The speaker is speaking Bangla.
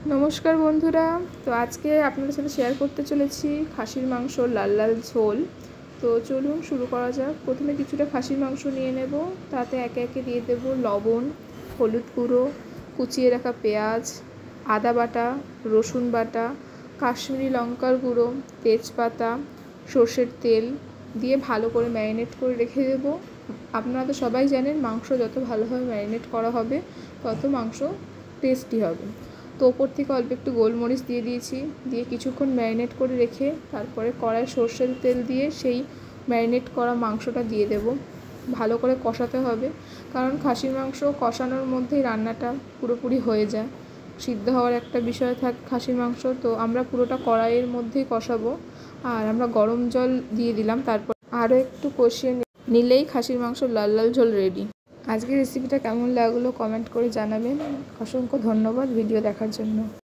নমস্কার বন্ধুরা। তো আজকে আপনাদের সাথে শেয়ার করতে চলেছি খাসির মাংস লাল লাল ঝোল। তো চলুন শুরু করা যাক। প্রথমে কিছুটা খাসির মাংস নিয়ে নেব, তাতে একে একে দিয়ে দেব লবণ, হলুদ গুঁড়ো, কুচিয়ে রাখা পেঁয়াজ, আদা বাটা, রসুন বাটা, কাশ্মীরি লঙ্কার গুঁড়ো, তেজপাতা, সর্ষের তেল দিয়ে ভালো করে ম্যারিনেট করে রেখে দেব। আপনারা তো সবাই জানেন মাংস যত ভালোভাবে ম্যারিনেট করা হবে তত মাংস টেস্টি হবে। তো ওপর থেকে অল্প একটু গোলমরিচ দিয়ে দিয়েছি, দিয়ে কিছুক্ষণ ম্যারিনেট করে রেখে তারপরে কড়াই সর্ষের তেল দিয়ে সেই ম্যারিনেট করা মাংসটা দিয়ে দেব। ভালো করে কষাতে হবে, কারণ খাসির মাংস কষানোর মধ্যেই রান্নাটা পুরোপুরি হয়ে যায়। সিদ্ধ হওয়ার একটা বিষয় থাকে খাসির মাংস, তো আমরা পুরোটা কড়াইয়ের মধ্যেই কষাবো। আর আমরা গরম জল দিয়ে দিলাম, তারপর আরও একটু কষিয়ে নিলেই খাসির মাংস লাল লাল ঝোল রেডি। আজকের রেসিপিটা কেমন লাগলো কমেন্ট করে জানাবেন। অসংখ্য ধন্যবাদ ভিডিও দেখার জন্য।